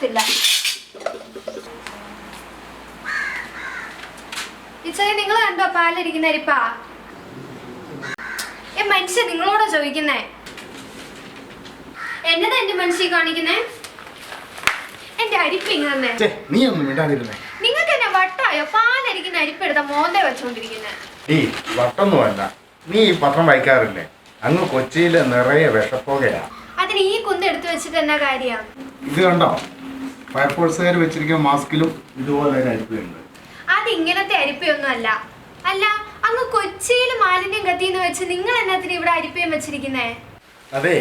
കാണത്തില്ല. ഇച്ചേ നിങ്ങൾ കണ്ടോ പാലിരിക്കുന്ന അരിപ്പാ? മനുഷ്യ നിങ്ങളോടാ ചോദിക്കുന്നേ. എന്നതാ എന്റെ മനുഷ്യ കാണിക്കുന്നേ? എന്റെ അരിപ്പ് ഇങ്ങനെ നീ ഒന്നും മിണ്ടാതിരുന്നേ. നിങ്ങൾക്ക് എന്നെ വട്ടായോ? പാലരിക്കുന്ന അരിപ്പെടുത്ത മോന്തെ വെച്ചോണ്ടിരിക്കുന്നേ. വട്ടൊന്നുമല്ല, നീ ഈ പത്രം വായിക്കാറില്ലേ? അങ്ങ് കൊച്ചിയില് നിറയെ വിഷപ്പോകയാ. അതിന് ഈ കുന്ന് എടുത്തു വെച്ചിട്ട് എന്നാ കാര്യം? ഇത് കണ്ടോ, ഫയർഫോഴ്സുകാർ വെച്ചിരിക്കുന്ന മാസ്കിലും ഇതുപോലെ ഒരു അരിപ്പയുണ്ട്. അത് ഇങ്ങനത്തെ അരിപ്പയൊന്നും അല്ല. അല്ല, അങ്ങ് കൊച്ചിയിൽ മാലിന്യം കത്തിന്ന് വെച്ച് നിങ്ങൾ എന്നാത്തിന് ഇവിടെ അരിപ്പയും വെച്ചിരിക്കുന്നേ? അതെ,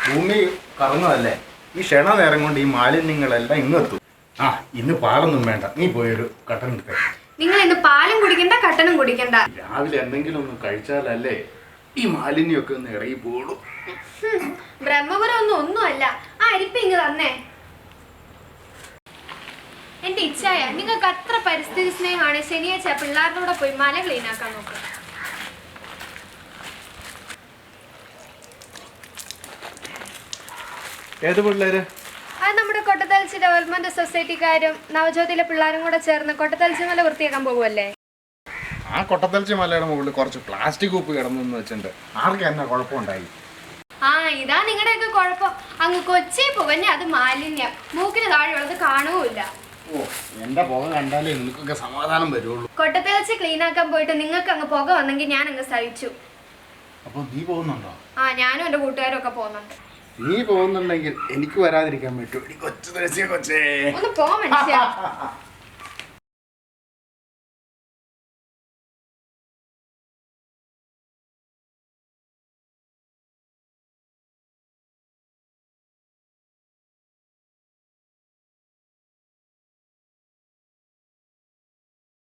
ഭൂമി കറങ്ങുമല്ലേ, ഈ ക്ഷണ നേരം കൊണ്ട് ഈ മാലിന്യങ്ങളെല്ലാം ഇങ്ങെത്തും. ഇന്ന് പാലൊന്നും വേണ്ട, നീ പോയൊരു കട്ടൻ എടുക്ക. നിങ്ങൾ ഇന്ന് പാലും കുടിക്കണ്ട, കട്ടനും കുടിക്കണ്ട. രാവിലെ എന്തെങ്കിലും ഒന്ന് കഴിച്ചാലല്ലേ ഈ മാലിന്യമൊക്കെ ഒന്ന് ഇറങ്ങി പോളൂ. ബ്രഹ്മപുരം ഒന്നുമല്ല. ആ അരിപ്പ ഇങ്ങ് തന്നേ. എന്റെ ഇച്ഛായ, നിങ്ങൾക്ക് അത്ര പരിസ്ഥിതി സ്നേഹമാണ്, ശനിയാഴ്ച പിള്ളേരുടെ പോയി മല ക്ലീൻ ആക്കാൻ നോക്കുക. ഏത് പിള്ളേര്? അത് നമ്മുടെ കൊട്ടത്തലച്ചി ഡെവലപ്മെന്റ് സൊസൈറ്റിക്കാരും നവജ്യോതിയിലെ പിള്ളേരും കൂടെ ചേർന്ന് കൊട്ടത്തലച്ചി മല വൃത്തിയാക്കാൻ പോകുമല്ലേ? ആ കൊട്ടത്തലച്ചി മലയുടെ മുകളിൽ കുറച്ച് പ്ലാസ്റ്റിക് കുപ്പി കിടന്നു വെച്ചിട്ടുണ്ട്. ആർക്കും എന്നാ കുഴപ്പമുണ്ടായി? ഇതാ നിങ്ങളുടെയൊക്കെ കുഴപ്പം. അങ്ങ് കൊച്ചി പുകഞ്ഞ അത് മാലിന്യം, മൂക്കിന് താഴെയുള്ളത് കാണുകയില്ല. എന്റെ പുക കണ്ടാലേ നിനക്കൊക്കെ സമാധാനം വരുള്ളൂ. കൊട്ടത്തലച്ചി ക്ലീൻ ആക്കാൻ പോയിട്ട് നിങ്ങൾക്ക് അങ്ങ് പുക വന്നെങ്കിൽ ഞാൻ അങ്ങ് സഹിച്ചു. അപ്പൊ നീ പോകുന്നുണ്ടോ? ഞാനും എന്റെ കൂട്ടുകാരും ഒക്കെ പോകുന്നുണ്ട്. നീ പോകുന്നുണ്ടെങ്കിൽ എനിക്ക് വരാതിരിക്കാൻ പറ്റുമോ? കൊച്ചു കൊച്ചേ ഒന്ന് പോ മനുഷ്യ.